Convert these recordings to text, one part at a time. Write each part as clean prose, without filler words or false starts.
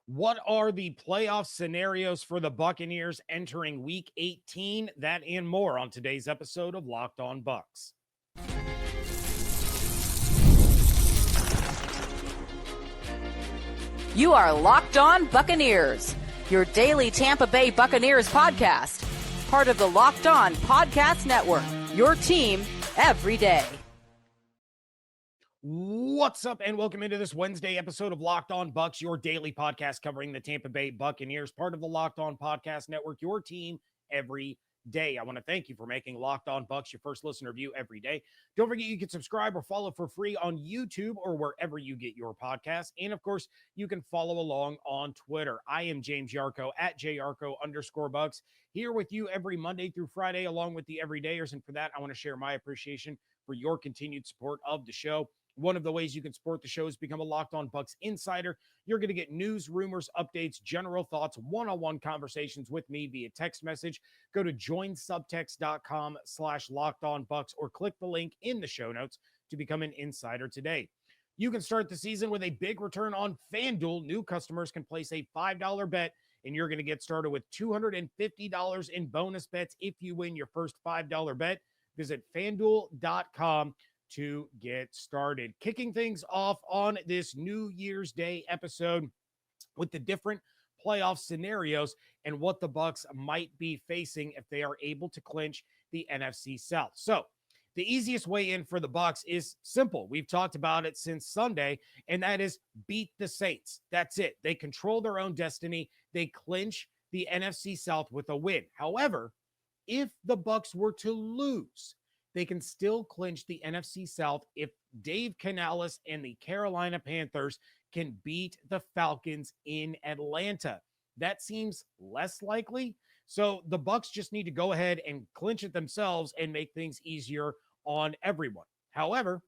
What are the playoff scenarios for the Buccaneers entering Week 18? That and more on today's episode of Locked On Bucs. You are Locked On Buccaneers, your daily Tampa Bay Buccaneers podcast. Part of the Locked On Podcast Network, your team every day. What's up, and welcome into this Wednesday episode of Locked On Bucs, your daily podcast covering the Tampa Bay Buccaneers, part of the Locked On Podcast Network, your team every day. I want to thank you for making Locked On Bucs your first listener view every day. Don't forget you can subscribe or follow for free on YouTube or wherever you get your podcasts. And of course, you can follow along on Twitter. I am James Yarcho at JYarcho_Bucs, here with you every Monday through Friday, along with the everydayers. And for that, I want to share my appreciation for your continued support of the show. One of the ways you can support the show is become a Locked On Bucs insider. You're going to get news, rumors, updates, general thoughts, one-on-one conversations with me via text message. Go to joinsubtext.com/LockedOnBucs or click the link in the show notes to become an insider today. You can start the season with a big return on FanDuel. New customers can place a $5 bet, and you're going to get started with $250 in bonus bets if you win your first $5 bet. Visit FanDuel.com to get started. Kicking things off on this New Year's Day episode with the different playoff scenarios and what the Bucs might be facing if they are able to clinch the NFC South. So the easiest way in for the Bucs is simple. We've talked about it since Sunday, and that is beat the Saints. That's it. They control their own destiny. They clinch the NFC South with a win. However, if the Bucs were to lose, they can still clinch the NFC South if Dave Canales and the Carolina Panthers can beat the Falcons in Atlanta. That seems less likely. So the Bucs just need to go ahead and clinch it themselves and make things easier on everyone. However,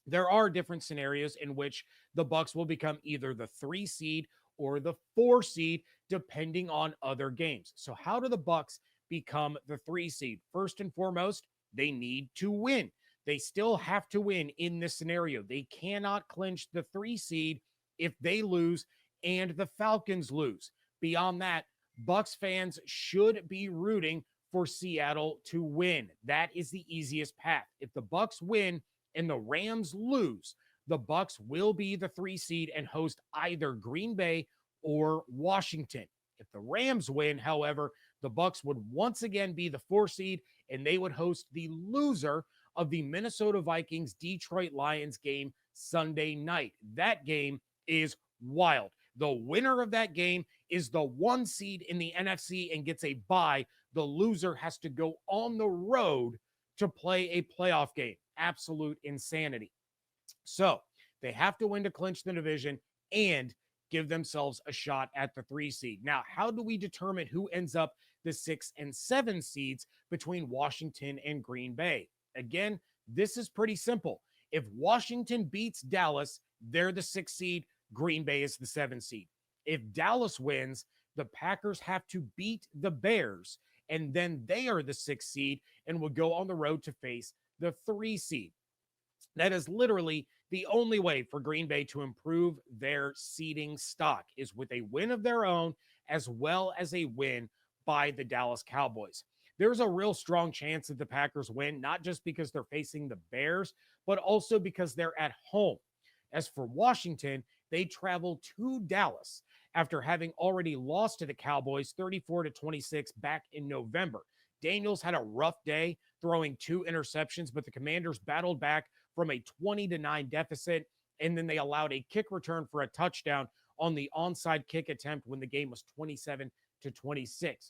there are different scenarios in which the Bucs will become either the 3 seed or the 4 seed, depending on other games. So how do the Bucs become the 3 seed? First and foremost, they need to win. They still have to win in this scenario. They cannot clinch the 3 seed if they lose and the Falcons lose. Beyond that, Bucs fans should be rooting for Seattle to win. That is the easiest path. If the Bucs win and the Rams lose, the Bucs will be the 3 seed and host either Green Bay or Washington. If the Rams win, however, the Bucs would once again be the 4 seed, and they would host the loser of the Minnesota Vikings Detroit Lions game Sunday night. That game is wild. The winner of that game is the 1 seed in the NFC and gets a bye. The loser has to go on the road to play a playoff game. Absolute insanity. So they have to win to clinch the division and give themselves a shot at the 3 seed. Now, how do we determine who ends up the 6 and 7 seeds between Washington and Green Bay? Again, this is pretty simple. If Washington beats Dallas, they're the 6 seed. Green Bay is the 7 seed. If Dallas wins, the Packers have to beat the Bears, and then they are the 6 seed and will go on the road to face the 3 seed. That is literally the only way for Green Bay to improve their seeding stock, is with a win of their own as well as a win by the Dallas Cowboys. There's a real strong chance that the Packers win, not just because they're facing the Bears, but also because they're at home. As for Washington, they travel to Dallas after having already lost to the Cowboys 34-26 back in November. Daniels had a rough day throwing 2 interceptions, but the Commanders battled back from a 20-9 deficit, and then they allowed a kick return for a touchdown on the onside kick attempt when the game was 27-26.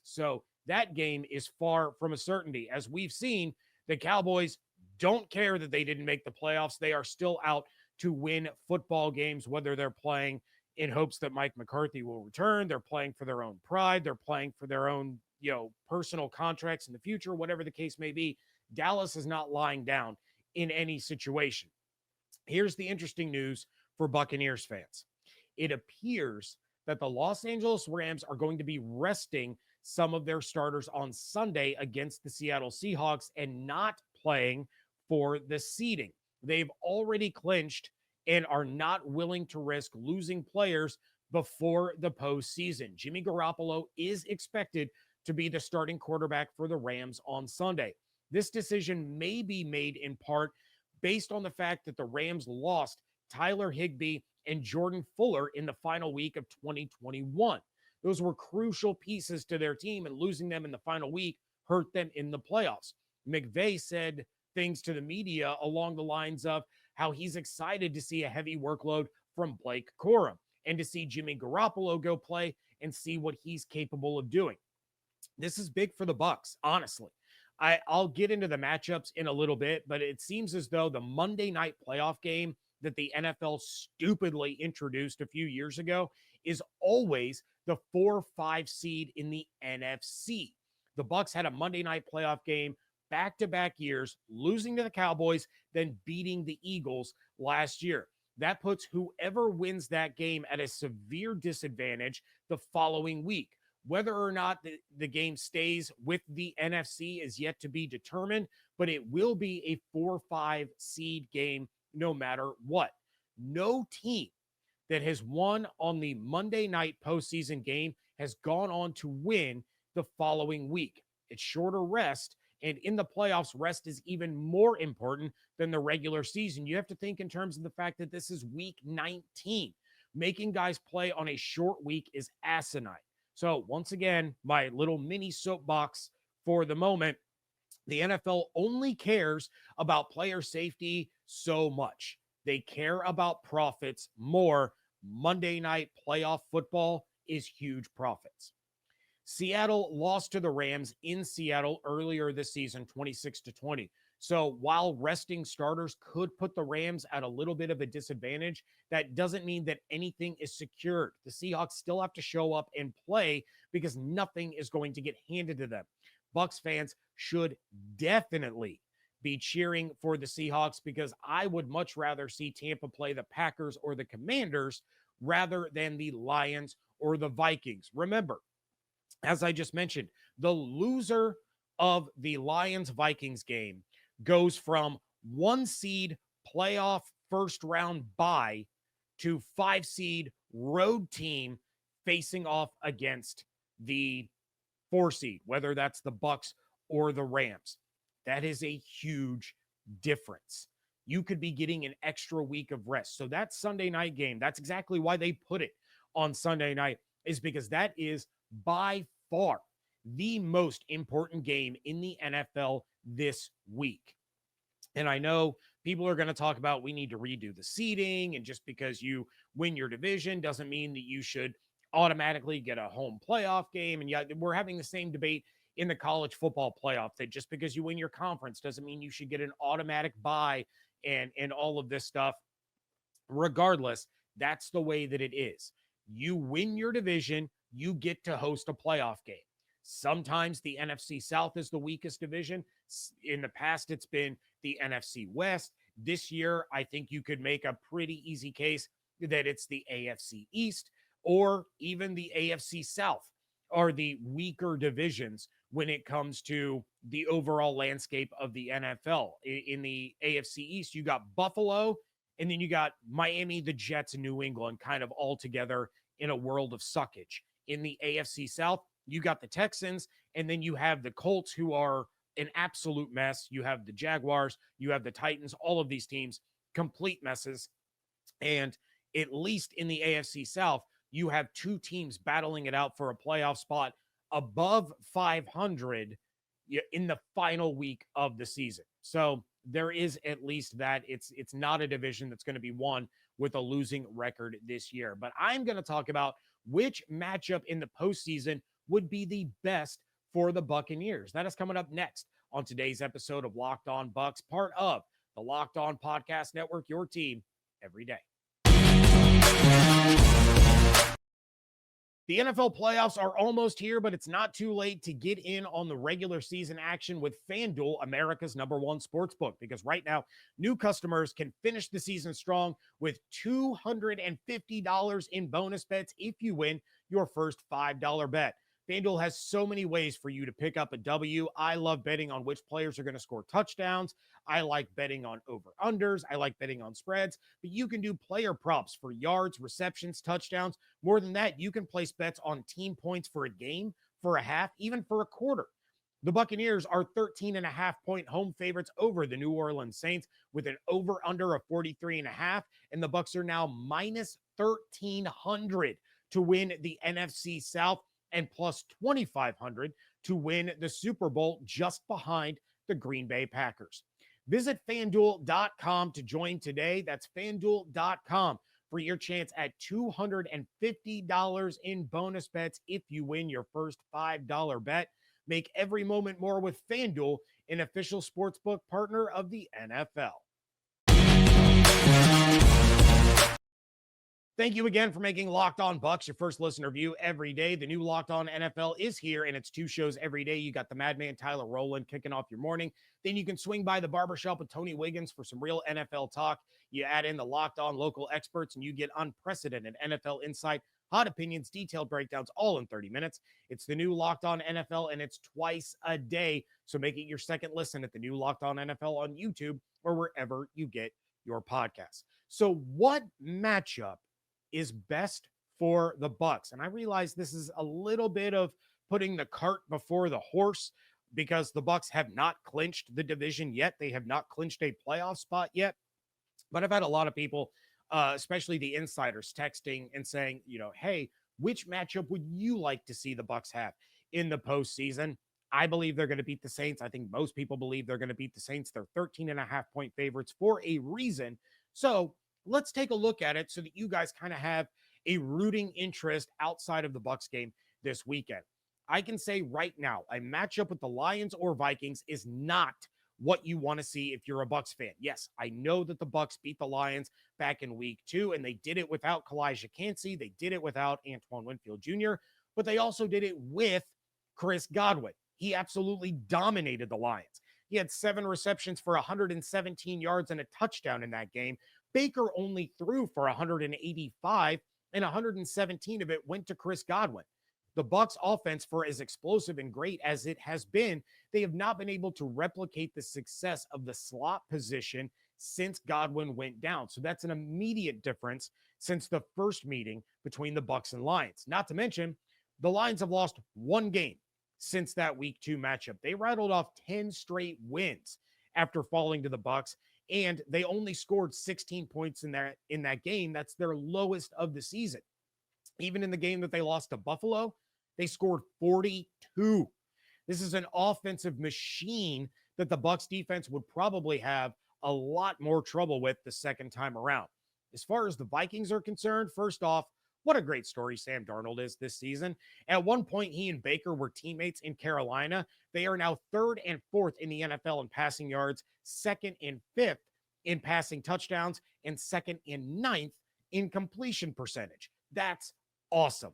So that game is far from a certainty. As we've seen, the Cowboys don't care that they didn't make the playoffs. They are still out to win football games, whether they're playing in hopes that Mike McCarthy will return, they're playing for their own pride, they're playing for their own, personal contracts in the future, whatever the case may be. Dallas is not lying down in any situation. Here's the interesting news for Buccaneers fans. It appears that the Los Angeles Rams are going to be resting some of their starters on Sunday against the Seattle Seahawks and not playing for the seeding. They've already clinched and are not willing to risk losing players before the postseason. Jimmy Garoppolo is expected to be the starting quarterback for the Rams on Sunday. This decision may be made in part based on the fact that the Rams lost Tyler Higbee and Jordan Fuller in the final week of 2021. Those were crucial pieces to their team, and losing them in the final week hurt them in the playoffs. McVay said things to the media along the lines of how he's excited to see a heavy workload from Blake Corum and to see Jimmy Garoppolo go play and see what he's capable of doing. This is big for the Bucs, honestly. I'll get into the matchups in a little bit, but it seems as though the Monday night playoff game that the NFL stupidly introduced a few years ago is always the 4-5 seed in the NFC. The Bucs had a Monday night playoff game back-to-back years, losing to the Cowboys, then beating the Eagles last year. That puts whoever wins that game at a severe disadvantage the following week. Whether or not the game stays with the NFC is yet to be determined, but it will be a 4-5 seed game no matter what. No team that has won on the Monday night postseason game has gone on to win the following week. It's shorter rest, and in the playoffs, rest is even more important than the regular season. You have to think in terms of the fact that this is week 19. Making guys play on a short week is asinine. So once again, my little mini soapbox for the moment, the NFL only cares about player safety so much. They care about profits more. Monday night playoff football is huge profits. Seattle lost to the Rams in Seattle earlier this season, 26-20. So while resting starters could put the Rams at a little bit of a disadvantage, that doesn't mean that anything is secured. The Seahawks still have to show up and play because nothing is going to get handed to them. Bucs fans should definitely be cheering for the Seahawks because I would much rather see Tampa play the Packers or the Commanders rather than the Lions or the Vikings. Remember, as I just mentioned, the loser of the Lions-Vikings game goes from 1 seed playoff first round bye to 5 seed road team facing off against the 4 seed, whether that's the Bucs or the Rams. That is a huge difference. You could be getting an extra week of rest. So that Sunday night game, that's exactly why they put it on Sunday night, is because that is by far the most important game in the NFL this week. And I know people are going to talk about we need to redo the seeding, and just because you win your division doesn't mean that you should automatically get a home playoff game. And yet we're having the same debate in the college football playoff, that just because you win your conference doesn't mean you should get an automatic bye and all of this stuff. Regardless, that's the way that it is. You win your division, you get to host a playoff game. Sometimes the NFC South is the weakest division. In the past, it's been the NFC West. This year, I think you could make a pretty easy case that it's the AFC East or even the AFC South are the weaker divisions when it comes to the overall landscape of the NFL. In the AFC East, you got Buffalo, and then you got Miami, the Jets, and New England kind of all together in a world of suckage. In the AFC South, you got the Texans, and then you have the Colts, who are an absolute mess. You have the Jaguars, you have the Titans, all of these teams, complete messes. And at least in the AFC South, you have 2 teams battling it out for a playoff spot above 500 in the final week of the season. So there is at least that. It's not a division that's going to be won with a losing record this year. But I'm going to talk about which matchup in the postseason would be the best for the Buccaneers. That is coming up next on today's episode of Locked On Bucs, part of the Locked On Podcast Network, your team every day. The NFL playoffs are almost here, but it's not too late to get in on the regular season action with FanDuel, America's #1 sportsbook, because right now, new customers can finish the season strong with $250 in bonus bets if you win your first $5 bet. FanDuel has so many ways for you to pick up a W. I love betting on which players are going to score touchdowns. I like betting on over-unders. I like betting on spreads. But you can do player props for yards, receptions, touchdowns. More than that, you can place bets on team points for a game, for a half, even for a quarter. The Buccaneers are 13.5-point home favorites over the New Orleans Saints with an over-under of 43.5, and the Bucs are now minus 1,300 to win the NFC South and plus 2,500 to win the Super Bowl, just behind the Green Bay Packers. Visit FanDuel.com to join today. That's FanDuel.com for your chance at $250 in bonus bets if you win your first $5 bet. Make every moment more with FanDuel, an official sportsbook partner of the NFL. Thank you again for making Locked On Bucs your first listener view every day. The new Locked On NFL is here, and it's 2 shows every day. You got the Madman Tyler Rowland kicking off your morning. Then you can swing by the barbershop with Tony Wiggins for some real NFL talk. You add in the Locked On local experts, and you get unprecedented NFL insight, hot opinions, detailed breakdowns, all in 30 minutes. It's the new Locked On NFL, and it's twice a day. So make it your second listen at the new Locked On NFL on YouTube or wherever you get your podcasts. So what matchup is best for the Bucs? And I realize this is a little bit of putting the cart before the horse because the Bucs have not clinched the division yet. They have not clinched a playoff spot yet. But I've had a lot of people, especially the insiders, texting and saying, hey, which matchup would you like to see the Bucs have in the postseason? I believe they're going to beat the Saints. I think most people believe they're going to beat the Saints. They're 13.5-point favorites for a reason. So let's take a look at it so that you guys kind of have a rooting interest outside of the Bucs game this weekend. I can say right now, a matchup with the Lions or Vikings is not what you want to see if you're a Bucs fan. Yes, I know that the Bucs beat the Lions back in week 2, and they did it without Kalijah Kancey. They did it without Antoine Winfield Jr., but they also did it with Chris Godwin. He absolutely dominated the Lions. He had 7 receptions for 117 yards and a touchdown in that game. Baker only threw for 185, and 117 of it went to Chris Godwin. The Bucs offense, for as explosive and great as it has been, they have not been able to replicate the success of the slot position since Godwin went down. So that's an immediate difference since the first meeting between the Bucs and Lions. Not to mention, the Lions have lost 1 game since that week 2 matchup. They rattled off 10 straight wins after falling to the Bucs, and they only scored 16 points in that game. That's their lowest of the season. Even in the game that they lost to Buffalo, they scored 42. This is an offensive machine that the Bucs defense would probably have a lot more trouble with the second time around. As far as the Vikings are concerned, first off, what a great story Sam Darnold is this season. At one point, he and Baker were teammates in Carolina. They are now 3rd and 4th in the NFL in passing yards, 2nd and 5th in passing touchdowns, and 2nd and 9th in completion percentage. That's awesome.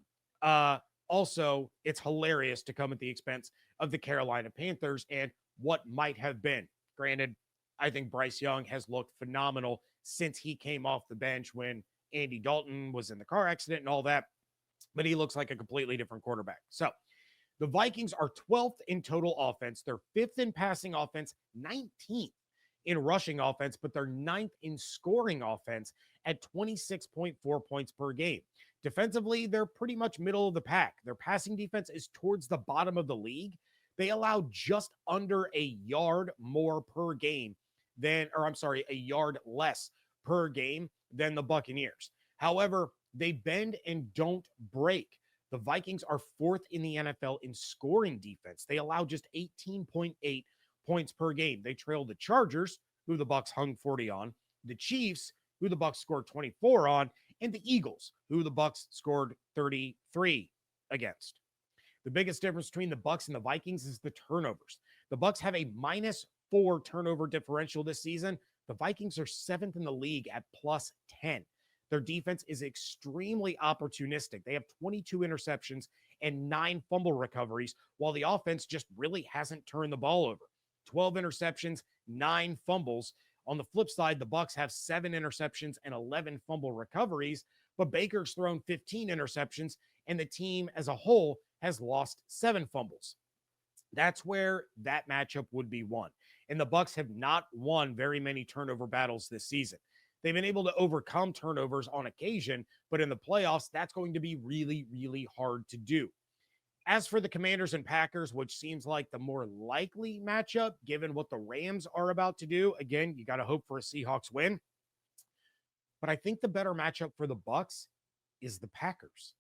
Also, it's hilarious to come at the expense of the Carolina Panthers and what might have been. Granted, I think Bryce Young has looked phenomenal since he came off the bench when Andy Dalton was in the car accident and all that, but he looks like a completely different quarterback. So the Vikings are 12th in total offense. They're 5th in passing offense, 19th in rushing offense, but they're 9th in scoring offense at 26.4 points per game. Defensively, they're pretty much middle of the pack. Their passing defense is towards the bottom of the league. They allow just under a yard more per game a yard less per game than the Buccaneers. However, they bend and don't break. The Vikings are 4th in the NFL in scoring defense. They allow just 18.8 points per game. They trail the Chargers, who the Bucs hung 40 on, the Chiefs, who the Bucs scored 24 on, and the Eagles, who the Bucs scored 33 against. The biggest difference between the Bucs and the Vikings is the turnovers. The Bucs have a -4 turnover differential this season. The Vikings are 7th in the league at +10. Their defense is extremely opportunistic. They have 22 interceptions and 9 fumble recoveries, while the offense just really hasn't turned the ball over. 12 interceptions, 9 fumbles. On the flip side, the Bucs have 7 interceptions and 11 fumble recoveries, but Baker's thrown 15 interceptions, and the team as a whole has lost 7 fumbles. That's where that matchup would be won. And the Bucs have not won very many turnover battles this season. They've been able to overcome turnovers on occasion, but in the playoffs, that's going to be really, really hard to do. As for the Commanders and Packers, which seems like the more likely matchup, given what the Rams are about to do, again, you got to hope for a Seahawks win. But I think the better matchup for the Bucs is the Packers.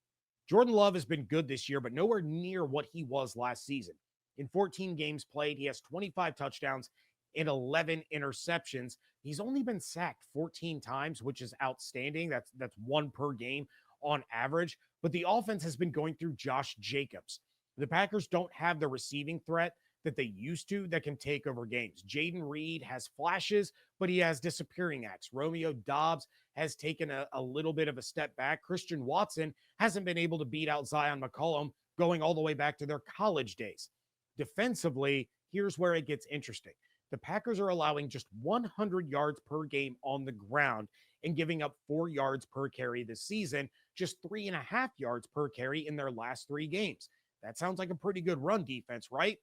Jordan Love has been good this year, but nowhere near what he was last season. In 14 games played, he has 25 touchdowns and 11 interceptions. He's only been sacked 14 times, which is outstanding. That's one per game on average. But the offense has been going through Josh Jacobs. The Packers don't have the receiving threat that they used to that can take over games. Jaden Reed has flashes, but he has disappearing acts. Romeo Doubs has taken a little bit of a step back. Christian Watson hasn't been able to beat out Zion McCollum going all the way back to their college days. Defensively, here's where it gets interesting. The Packers are allowing just 100 yards per game on the ground and giving up 4 yards per carry this season, just 3.5 yards per carry in their last 3 games. That sounds like a pretty good run defense, right?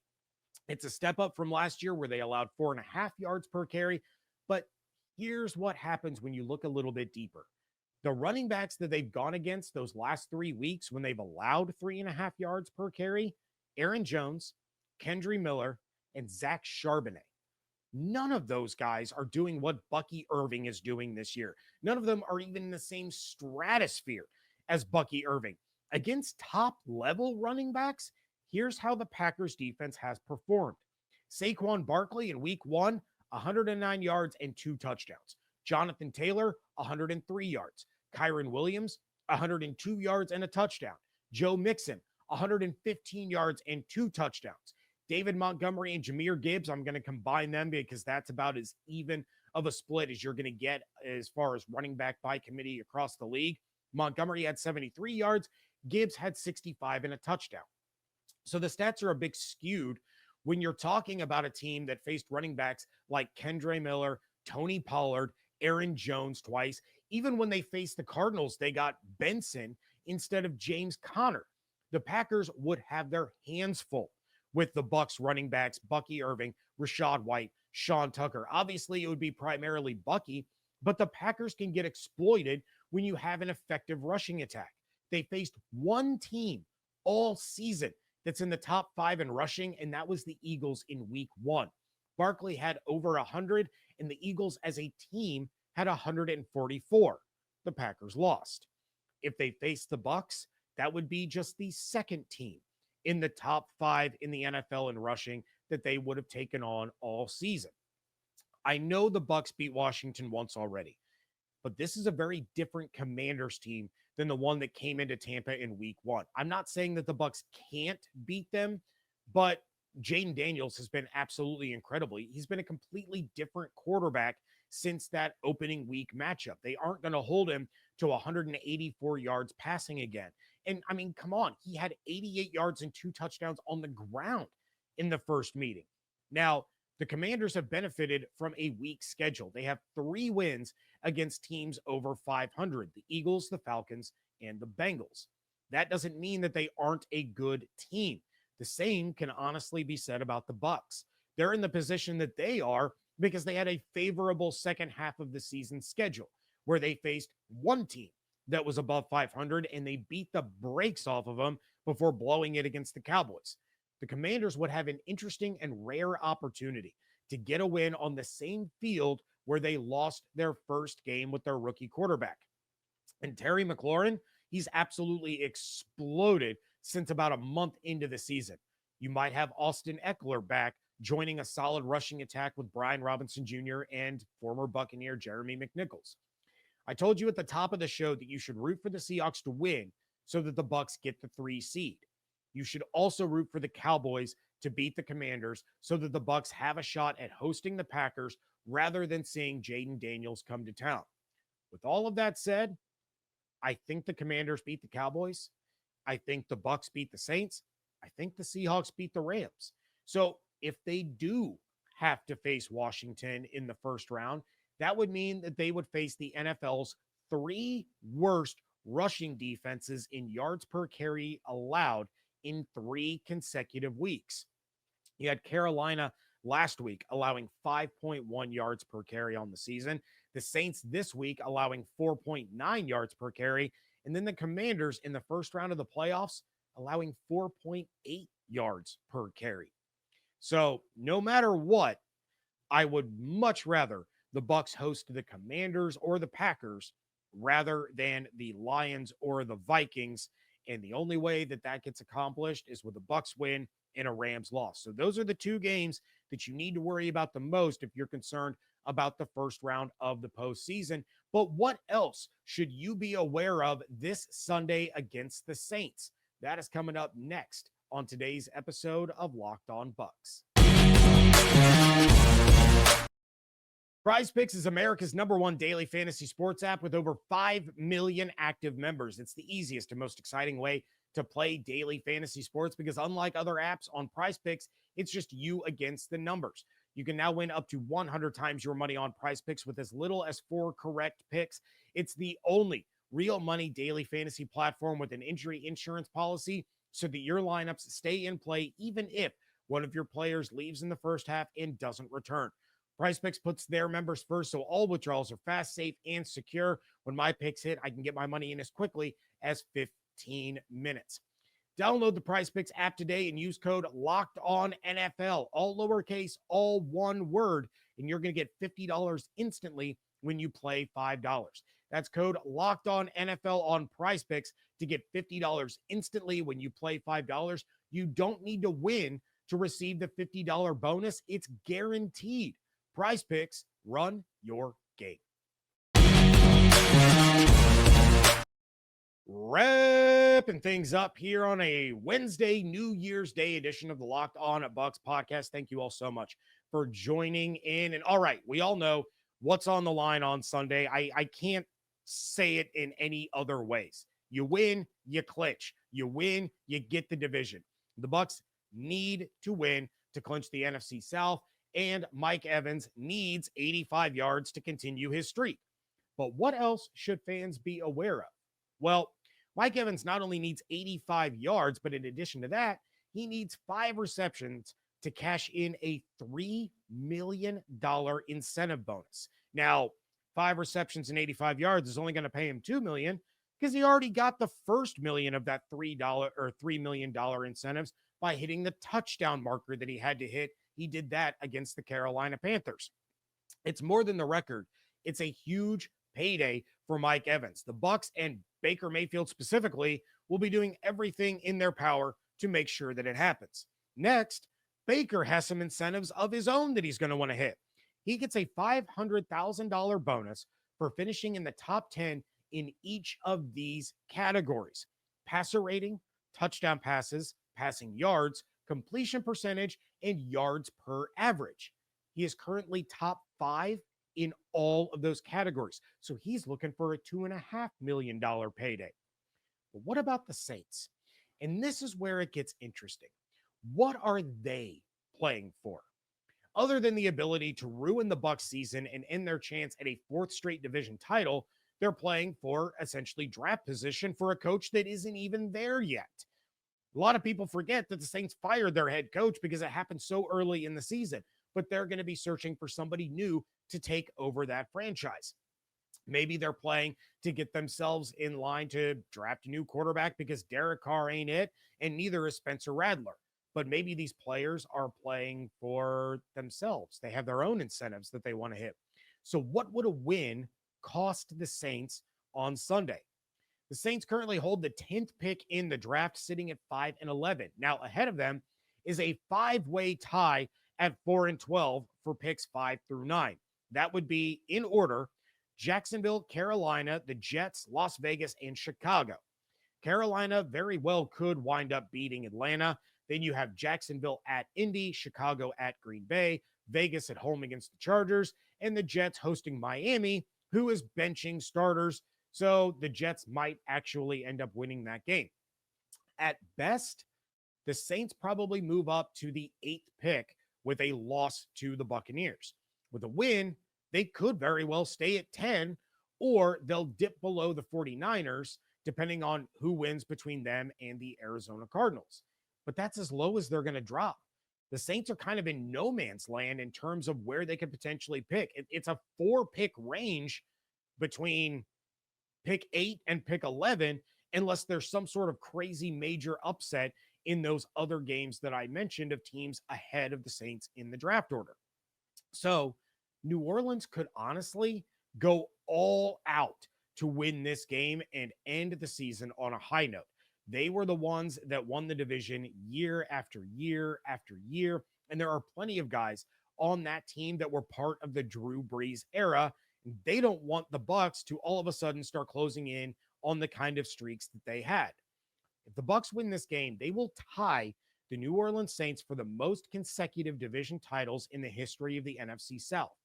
It's a step up from last year where they allowed 4.5 yards per carry. But here's what happens when you look a little bit deeper. The running backs that they've gone against those last 3 weeks when they've allowed 3.5 yards per carry, Aaron Jones, Kendry Miller, and Zach Charbonnet. None of those guys are doing what Bucky Irving is doing this year. None of them are even in the same stratosphere as Bucky Irving. Against top-level running backs, here's how the Packers defense has performed. Saquon Barkley in week 1, 109 yards and 2 touchdowns. Jonathan Taylor, 103 yards. Kyron Williams, 102 yards and a touchdown. Joe Mixon, 115 yards and 2 touchdowns. David Montgomery and Jahmyr Gibbs, I'm going to combine them because that's about as even of a split as you're going to get as far as running back by committee across the league. Montgomery had 73 yards. Gibbs had 65 and a touchdown. So the stats are a bit skewed when you're talking about a team that faced running backs like Kendry Miller, Tony Pollard, Aaron Jones twice. Even when they faced the Cardinals, they got Benson instead of James Conner. The Packers would have their hands full with the Bucs running backs, Bucky Irving, Rachaad White, Sean Tucker. Obviously, it would be primarily Bucky, but the Packers can get exploited when you have an effective rushing attack. They faced one team all season that's in the top 5 in rushing, and that was the Eagles in week 1. Barkley had over 100, and the Eagles as a team had 144. The Packers lost. If they faced the Bucs, that would be just the second team in the top 5 in the NFL in rushing that they would have taken on all season. I know the Bucs beat Washington once already, but this is a very different Commanders team than the one that came into Tampa in week 1. I'm not saying that the Bucs can't beat them, but Jaden Daniels has been absolutely incredible. He's been a completely different quarterback since that opening week matchup. They aren't going to hold him to 184 yards passing again. And I mean, come on, he had 88 yards and 2 touchdowns on the ground in the first meeting. Now, the Commanders have benefited from a weak schedule. They have 3 wins against teams over 500, the Eagles, the Falcons, and the Bengals. That doesn't mean that they aren't a good team. The same can honestly be said about the Bucs. They're in the position that they are because they had a favorable second half of the season schedule where they faced one team that was above 500 and they beat the brakes off of them before blowing it against the Cowboys. The Commanders would have an interesting and rare opportunity to get a win on the same field where they lost their first game with their rookie quarterback. And Terry McLaurin, he's absolutely exploded since about a month into the season. You might have Austin Eckler back joining a solid rushing attack with Brian Robinson Jr. and former Buccaneer Jeremy McNichols. I told you at the top of the show that you should root for the Seahawks to win so that the Bucs get the 3 seed. You should also root for the Cowboys to beat the Commanders so that the Bucs have a shot at hosting the Packers rather than seeing Jaden Daniels come to town. With all of that said, I think the Commanders beat the Cowboys. I think the Bucs beat the Saints. I think the Seahawks beat the Rams. So if they do have to face Washington in the first round, that would mean that they would face the NFL's 3 worst rushing defenses in yards per carry allowed in 3 consecutive weeks. You had Carolina last week allowing 5.1 yards per carry on the season. The Saints this week allowing 4.9 yards per carry. And then the Commanders in the first round of the playoffs allowing 4.8 yards per carry. So no matter what, I would much rather the Bucs host the Commanders or the Packers rather than the Lions or the Vikings. And the only way that that gets accomplished is with a Bucs win and a Rams loss. So those are the 2 games that you need to worry about the most if you're concerned about the first round of the postseason. But what else should you be aware of this Sunday against the Saints? That is coming up next on today's episode of Locked On Bucs. PrizePicks is America's #1 daily fantasy sports app with over 5 million active members. It's the easiest and most exciting way to play daily fantasy sports because unlike other apps on PrizePicks, it's just you against the numbers. You can now win up to 100 times your money on PrizePicks with as little as 4 correct picks. It's the only real money daily fantasy platform with an injury insurance policy so that your lineups stay in play even if one of your players leaves in the first half and doesn't return. PrizePicks puts their members first, so all withdrawals are fast, safe, and secure. When my picks hit, I can get my money in as quickly as 15 minutes. Download the PrizePicks app today and use code LOCKEDONNFL, all lowercase, all one word, and you're going to get $50 instantly when you play $5. That's code LOCKEDONNFL on PrizePicks to get $50 instantly when you play $5. You don't need to win to receive the $50 bonus. It's guaranteed. PrizePicks, run your game. Wrapping things up here on a Wednesday, New Year's Day edition of the Locked On Bucs podcast. Thank you all so much for joining in. And all right, we all know what's on the line on Sunday. I can't say it in any other ways. You win, you clinch. You win, you get the division. The Bucs need to win to clinch the NFC South, and Mike Evans needs 85 yards to continue his streak. But what else should fans be aware of? Well, Mike Evans not only needs 85 yards, but in addition to that, he needs 5 receptions to cash in a $3 million incentive bonus. Now, 5 receptions and 85 yards is only going to pay him $2 million because he already got the first million of that $3 million incentives by hitting the touchdown marker that he had to hit. He did that against the Carolina Panthers. It's more than the record. It's a huge payday for Mike Evans. The Bucs and Baker Mayfield specifically will be doing everything in their power to make sure that it happens. Next, Baker has some incentives of his own that he's going to want to hit. He gets a $500,000 bonus for finishing in the top 10 in each of these categories: passer rating, touchdown passes, passing yards, completion percentage, and yards per average. He is currently top 5 in all of those categories. So he's looking for a $2.5 million payday. But what about the Saints? And this is where it gets interesting. What are they playing for? Other than the ability to ruin the Bucs season and end their chance at a 4th straight division title, they're playing for essentially draft position for a coach that isn't even there yet. A lot of people forget that the Saints fired their head coach because it happened so early in the season, but they're going to be searching for somebody new to take over that franchise. Maybe they're playing to get themselves in line to draft a new quarterback because Derek Carr ain't it, and neither is Spencer Rattler. But maybe these players are playing for themselves. They have their own incentives that they want to hit. So what would a win cost the Saints on Sunday? The Saints currently hold the 10th pick in the draft, sitting at 5-11. Now, ahead of them is a 5-way tie at 4-12 for picks 5 through 9. That would be in order: Jacksonville, Carolina, the Jets, Las Vegas, and Chicago. Carolina very well could wind up beating Atlanta. Then you have Jacksonville at Indy, Chicago at Green Bay, Vegas at home against the Chargers, and the Jets hosting Miami, who is benching starters. So the Jets might actually end up winning that game. At best, the Saints probably move up to the 8th pick with a loss to the Buccaneers. With a win, they could very well stay at 10, or they'll dip below the 49ers, depending on who wins between them and the Arizona Cardinals. but that's as low as they're going to drop. The Saints are kind of in no man's land in terms of where they could potentially pick. It's a 4-pick range between pick 8 and pick 11, unless there's some sort of crazy major upset in those other games that I mentioned of teams ahead of the Saints in the draft order. So New Orleans could honestly go all out to win this game and end the season on a high note. They were the ones that won the division year after year after year. And there are plenty of guys on that team that were part of the Drew Brees era. They don't want the Bucs to all of a sudden start closing in on the kind of streaks that they had. If the Bucs win this game, they will tie the New Orleans Saints for the most consecutive division titles in the history of the NFC South.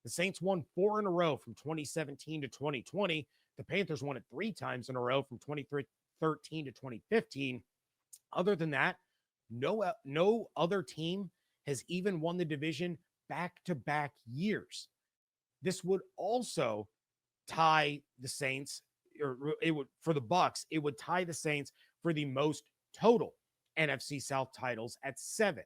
The Saints won 4 in a row from 2017 to 2020. The Panthers won it 3 times in a row from 2013 to 2015. Other than that, no other team has even won the division back-to-back years. This would also tie the Saints, or it would, for the Bucs, it would tie the Saints for the most total NFC South titles at 7.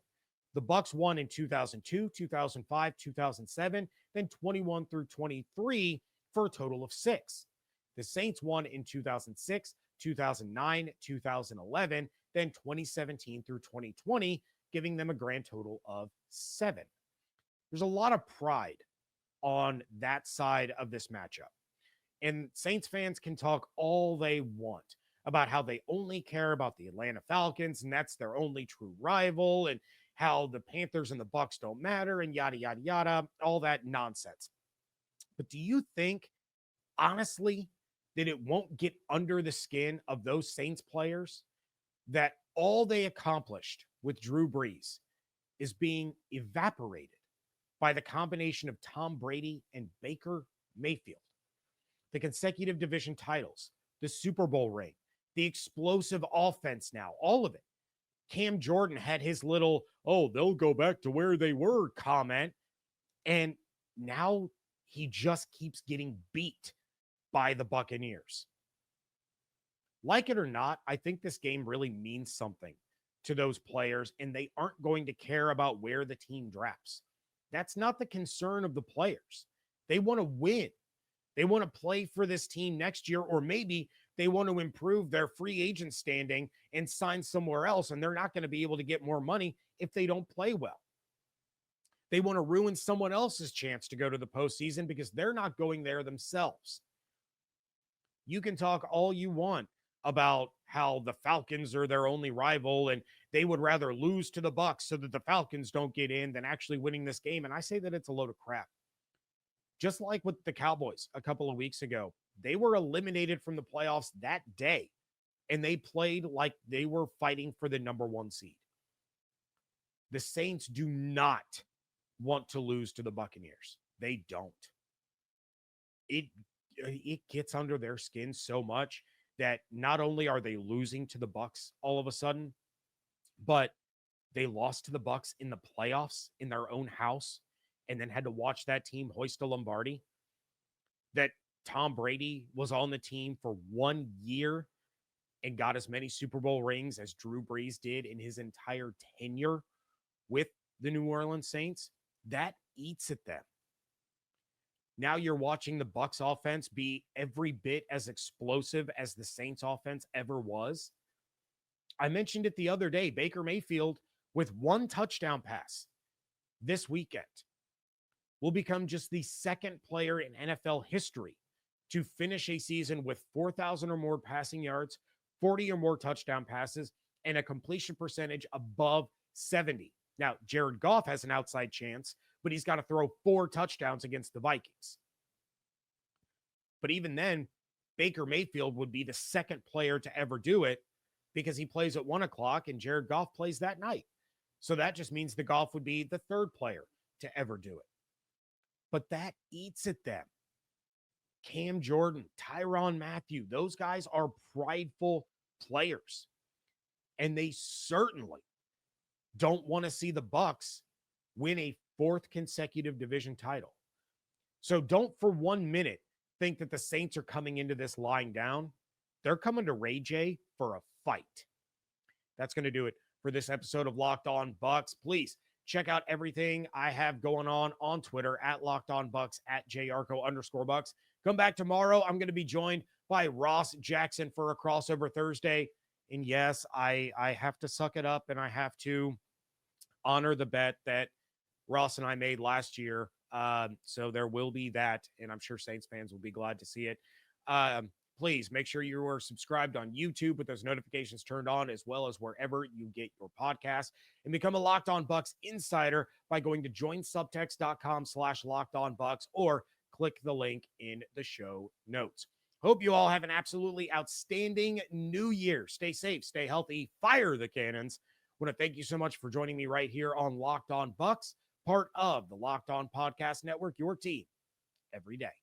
The Bucs won in 2002, 2005, 2007, then 21 through 23 for a total of 6. The Saints won in 2006, 2009, 2011, then 2017 through 2020, giving them a grand total of 7. There's a lot of pride on that side of this matchup. And Saints fans can talk all they want about how they only care about the Atlanta Falcons and that's their only true rival, and how the Panthers and the Bucs don't matter, and yada, yada, yada, all that nonsense. But do you think, honestly, that it won't get under the skin of those Saints players that all they accomplished with Drew Brees is being evaporated by the combination of Tom Brady and Baker Mayfield? The consecutive division titles, the Super Bowl ring, the explosive offense now, all of it. Cam Jordan had his little, oh, they'll go back to where they were comment. And now he just keeps getting beat by the Buccaneers. Like it or not, I think this game really means something to those players, and they aren't going to care about where the team drafts. That's not the concern of the players. They want to win. They want to play for this team next year, or maybe they want to improve their free agent standing and sign somewhere else, and they're not going to be able to get more money if they don't play well. They want to ruin someone else's chance to go to the postseason because they're not going there themselves. You can talk all you want about how the Falcons are their only rival and they would rather lose to the Bucs so that the Falcons don't get in than actually winning this game. And I say that it's a load of crap. Just like with the Cowboys a couple of weeks ago, they were eliminated from the playoffs that day, and they played like they were fighting for the number 1 seed. The Saints do not want to lose to the Buccaneers. They don't. It gets under their skin so much that not only are they losing to the Bucs all of a sudden, but they lost to the Bucs in the playoffs in their own house and then had to watch that team hoist a Lombardi. That Tom Brady was on the team for 1 year and got as many Super Bowl rings as Drew Brees did in his entire tenure with the New Orleans Saints. That eats at them. Now you're watching the Bucs offense be every bit as explosive as the Saints offense ever was. I mentioned it the other day, Baker Mayfield with 1 touchdown pass this weekend will become just the second player in NFL history to finish a season with 4,000 or more passing yards, 40 or more touchdown passes, and a completion percentage above 70. Now, Jared Goff has an outside chance, but he's got to throw 4 touchdowns against the Vikings. But even then, Baker Mayfield would be the second player to ever do it because he plays at 1 o'clock and Jared Goff plays that night. So that just means the Goff would be the third player to ever do it. But that eats at them. Cam Jordan, Tyrann Mathieu, those guys are prideful players. And they certainly don't want to see the Bucs win a 4th consecutive division title. So don't for 1 minute think that the Saints are coming into this lying down. They're coming to Ray J for a fight. That's going to do it for this episode of Locked On Bucs. Please check out everything I have going on Twitter at Locked On Bucs, at Yarcho_Bucs. Come back tomorrow. I'm going to be joined by Ross Jackson for a crossover Thursday. And yes, I have to suck it up and I have to honor the bet that Ross and I made last year. So there will be that, and I'm sure Saints fans will be glad to see it. Please make sure you are subscribed on YouTube with those notifications turned on, as well as wherever you get your podcast, and become a Locked On Bucs insider by going to joinsubtext.com/LockedOnBucs or click the link in the show notes. Hope you all have an absolutely outstanding new year. Stay safe, stay healthy, fire the cannons. I want to thank you so much for joining me right here on Locked On Bucs, part of the Locked On Podcast Network, your team every day.